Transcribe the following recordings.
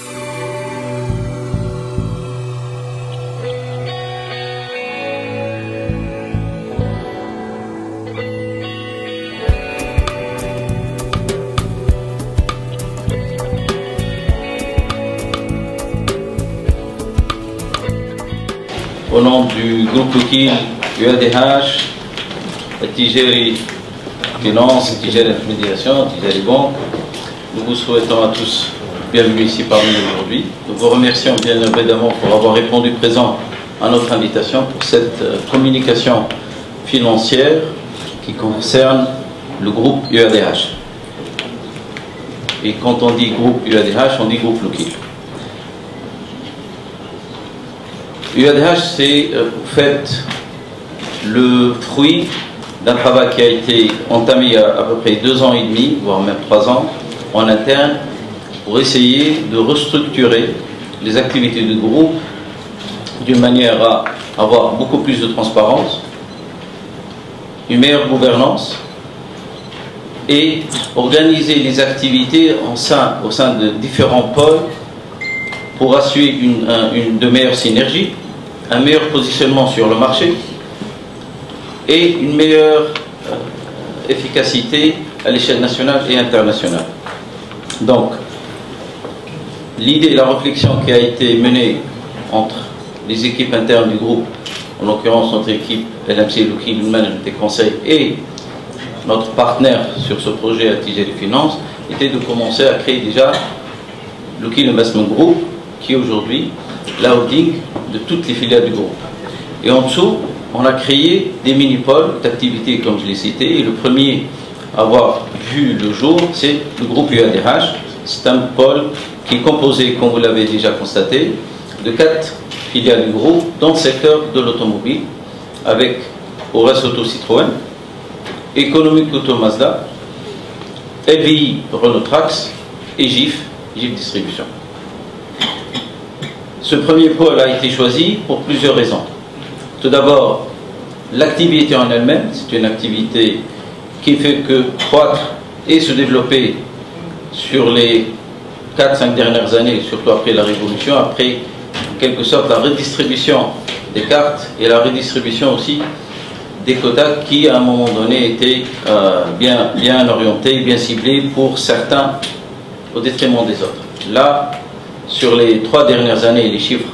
Au nom du groupe Loukil, UADH, Tijeri Finance, Tijeri Intermédiation, Tijeri Banque, nous vous souhaitons à tous bienvenue ici parmi nous aujourd'hui. Nous vous remercions bien évidemment pour avoir répondu présent à notre invitation pour cette communication financière qui concerne le groupe UADH. Et quand on dit groupe UADH, on dit groupe Loukil. UADH, c'est en fait le fruit d'un travail qui a été entamé il y a à peu près 2 ans et demi, voire même 3 ans, en interne, pour essayer de restructurer les activités du groupe d'une manière à avoir beaucoup plus de transparence, une meilleure gouvernance et organiser les activités au sein de différents pôles pour assurer de meilleures synergies, un meilleur positionnement sur le marché et une meilleure efficacité à l'échelle nationale et internationale. Donc, l'idée et la réflexion qui a été menée entre les équipes internes du groupe, en l'occurrence notre équipe LMC Loukil Management et Conseil et notre partenaire sur ce projet à Tijeri Finance, était de commencer à créer déjà Loukil Investment Group, qui est aujourd'hui la holding de toutes les filiales du groupe. Et en dessous, on a créé des mini-pôles d'activités, comme je l'ai cité, et le premier à avoir vu le jour, c'est le groupe UADH. C'est un pôle qui est composé, comme vous l'avez déjà constaté, de 4 filiales du groupe dans le secteur de l'automobile, avec Ores Auto Citroën, Economic Auto Mazda, LVI Renault Trax et GIF Distribution. Ce premier pôle a été choisi pour plusieurs raisons. Tout d'abord, l'activité en elle-même, c'est une activité qui fait que croître et se développer sur les 4-5 dernières années, surtout après la Révolution, après en quelque sorte la redistribution des cartes et la redistribution aussi des quotas qui à un moment donné étaient bien orientés, bien ciblés pour certains au détriment des autres. Là, sur les 3 dernières années, les chiffres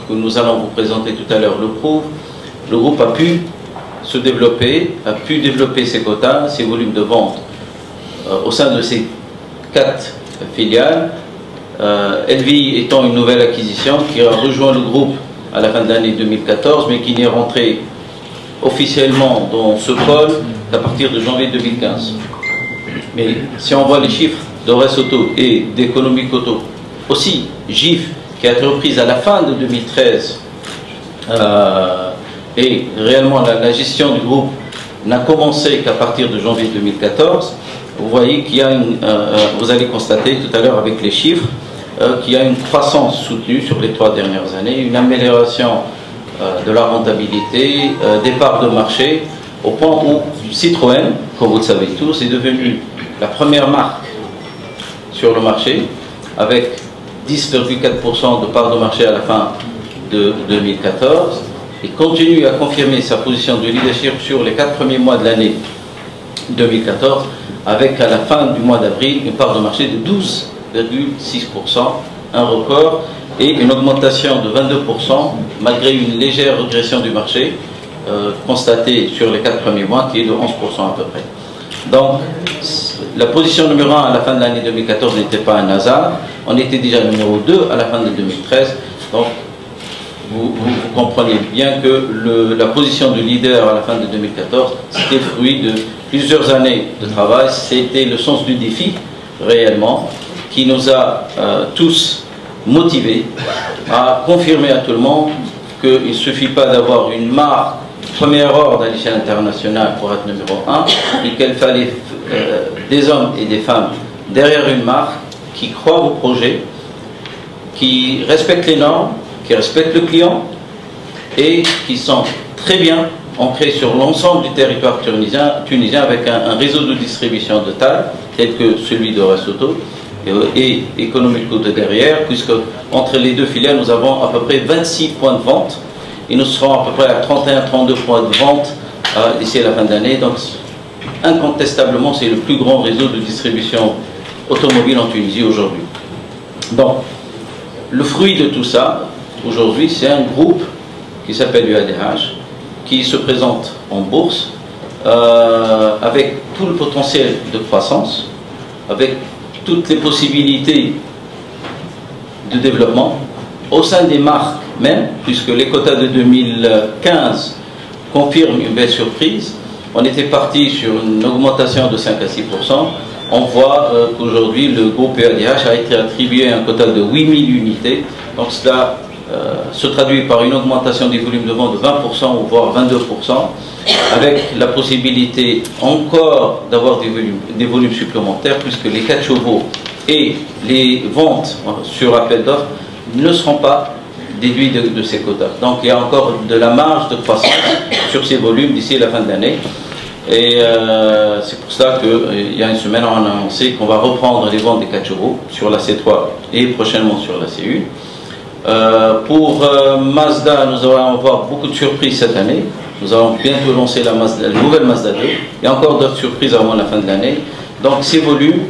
que nous allons vous présenter tout à l'heure le prouvent, le groupe a pu se développer, a pu développer ses quotas, ses volumes de vente au sein de ces 4 filiales. LVI étant une nouvelle acquisition qui a rejoint le groupe à la fin de l'année 2014, mais qui n'est rentré officiellement dans ce pôle qu'à partir de janvier 2015. Mais si on voit les chiffres d'Ores Auto et d'Economic Auto, aussi GIF qui a été reprise à la fin de 2013 et réellement la gestion du groupe n'a commencé qu'à partir de janvier 2014, vous voyez qu'il y a vous allez constater tout à l'heure avec les chiffres qu'il y a une croissance soutenue sur les 3 dernières années, une amélioration de la rentabilité, des parts de marché, au point où Citroën, comme vous le savez tous, est devenue la première marque sur le marché, avec 10,4% de parts de marché à la fin de 2014, et continue à confirmer sa position de leadership sur les 4 premiers mois de l'année 2014, avec à la fin du mois d'avril une part de marché de 12,6%, un record, et une augmentation de 22% malgré une légère régression du marché constatée sur les 4 premiers mois qui est de 11% à peu près. Donc la position numéro 1 à la fin de l'année 2014 n'était pas un hasard, on était déjà numéro 2 à la fin de 2013, donc vous comprenez bien que la position de leader à la fin de 2014 c'était le fruit de plusieurs années de travail, c'était le sens du défi réellement qui nous a tous motivés à confirmer à tout le monde qu'il ne suffit pas d'avoir une marque premier ordre à l'échelle internationale pour être numéro 1, et qu'il fallait des hommes et des femmes derrière une marque qui croient au projet, qui respectent les normes, qui respectent le client et qui sont très bien ancrés sur l'ensemble du territoire tunisien avec un réseau de distribution de taille tel que celui d'Ores Auto et économique de derrière, puisque entre les deux filiales, nous avons à peu près 26 points de vente et nous serons à peu près à 31-32 points de vente d'ici à la fin de l'année. Donc, incontestablement, c'est le plus grand réseau de distribution automobile en Tunisie aujourd'hui. Donc, le fruit de tout ça, aujourd'hui, c'est un groupe qui s'appelle UADH, qui se présente en bourse avec tout le potentiel de croissance, avec toutes les possibilités de développement au sein des marques même, puisque les quotas de 2015 confirment une belle surprise. On était parti sur une augmentation de 5 à 6%. On voit qu'aujourd'hui, le groupe UADH a été attribué un quota de 8000 unités. Donc cela se traduit par une augmentation des volumes de vente de 20%, voire 22%, avec la possibilité encore d'avoir des volumes supplémentaires, puisque les 4 chevaux et les ventes sur appel d'offres ne seront pas déduits de ces quotas. Donc il y a encore de la marge de croissance sur ces volumes d'ici la fin de l'année. Et c'est pour ça qu'il y a une semaine, on a annoncé qu'on va reprendre les ventes des 4 chevaux sur la C3 et prochainement sur la C1. Pour Mazda, nous allons avoir beaucoup de surprises cette année. Nous allons bientôt lancer la nouvelle Mazda 2. Il y a encore d'autres surprises avant la fin de l'année. Donc ces volumes,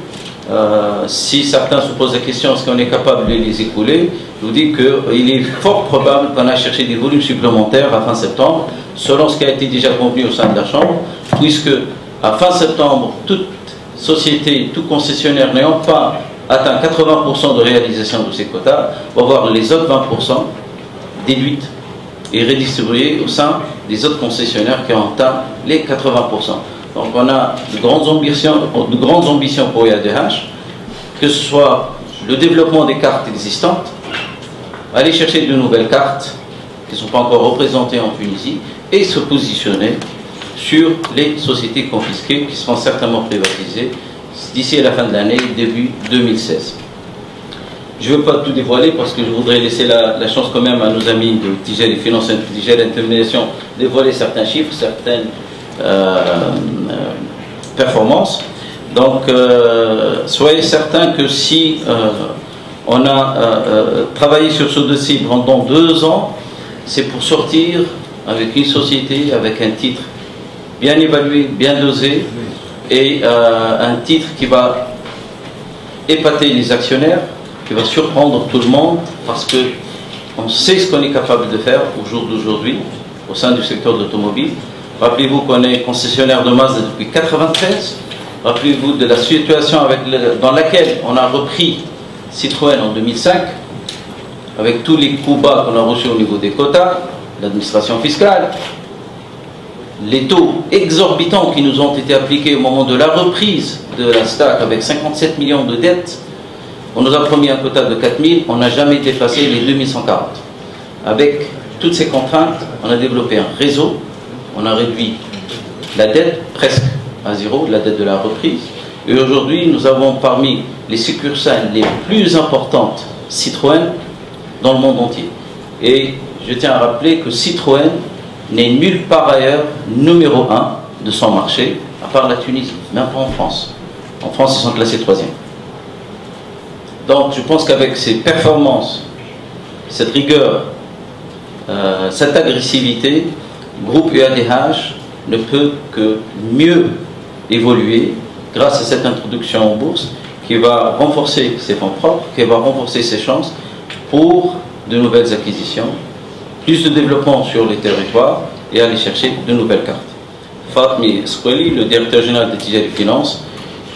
si certains se posent la question est-ce qu'on est capable de les écouler, je vous dis qu'il est fort probable qu'on a cherché des volumes supplémentaires à fin septembre, selon ce qui a été déjà convenu au sein de la Chambre, puisque à fin septembre, toute société, tout concessionnaire n'ayant pas atteint 80% de réalisation de ces quotas, va avoir les autres 20% déduites et redistribuées au sein des autres concessionnaires qui ont atteint les 80%. Donc on a de grandes ambitions pour UADH, que ce soit le développement des cartes existantes, aller chercher de nouvelles cartes qui ne sont pas encore représentées en Tunisie et se positionner sur les sociétés confisquées qui seront certainement privatisées d'ici à la fin de l'année, début 2016. Je ne veux pas tout dévoiler parce que je voudrais laisser la chance quand même à nos amis de Tigel et Finance et Tigel Intermédiation de dévoiler certains chiffres, certaines performances. Donc, soyez certains que si on a travaillé sur ce dossier pendant 2 ans, c'est pour sortir avec une société, avec un titre bien évalué, bien dosé, et un titre qui va épater les actionnaires, qui va surprendre tout le monde, parce que on sait ce qu'on est capable de faire au jour d'aujourd'hui, au sein du secteur de l'automobile. Rappelez-vous qu'on est concessionnaire de Mazda depuis 1993. Rappelez-vous de la situation dans laquelle on a repris Citroën en 2005, avec tous les coups bas qu'on a reçus au niveau des quotas, l'administration fiscale, les taux exorbitants qui nous ont été appliqués au moment de la reprise de la STAC avec 57 millions de dettes. On nous a promis un quota de 4000, on n'a jamais dépassé les 2140. Avec toutes ces contraintes, on a développé un réseau, on a réduit la dette presque à zéro, la dette de la reprise. Et aujourd'hui, nous avons parmi les succursales les plus importantes Citroën dans le monde entier. Et je tiens à rappeler que Citroën n'est nulle part ailleurs numéro 1 de son marché, à part la Tunisie, même pas en France. En France, ils sont classés 3e. Donc, je pense qu'avec ces performances, cette rigueur, cette agressivité, le groupe UADH ne peut que mieux évoluer grâce à cette introduction en bourse qui va renforcer ses fonds propres, qui va renforcer ses chances pour de nouvelles acquisitions, plus de développement sur les territoires et aller chercher de nouvelles cartes. Fatmi Skweli, le directeur général de Tigel Finance,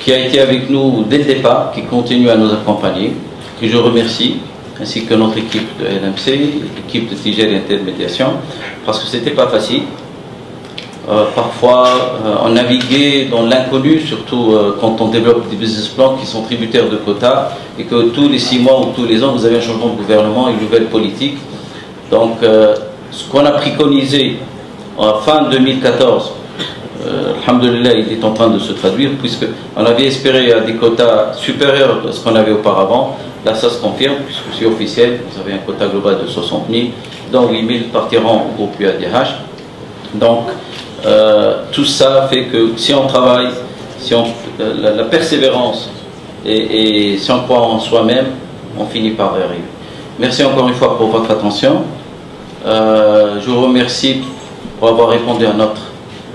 qui a été avec nous dès le départ, qui continue à nous accompagner, que je remercie, ainsi que notre équipe de LMC, l'équipe de Tigel Intermédiation, parce que ce n'était pas facile. Parfois, on naviguait dans l'inconnu, surtout quand on développe des business plans qui sont tributaires de quotas, et que tous les 6 mois ou tous les ans, vous avez un changement de gouvernement, une nouvelle politique. Donc, ce qu'on a préconisé en fin 2014, alhamdoulilah, il est en train de se traduire, puisqu'on avait espéré à des quotas supérieurs à ce qu'on avait auparavant. Là, ça se confirme, puisque c'est officiel. Vous avez un quota global de 60 000, dont 8 000 partiront au groupe UADH. Donc, tout ça fait que si on travaille, si la persévérance et si on croit en soi-même, on finit par y arriver. Merci encore une fois pour votre attention. Je vous remercie pour avoir répondu à notre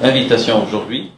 invitation aujourd'hui.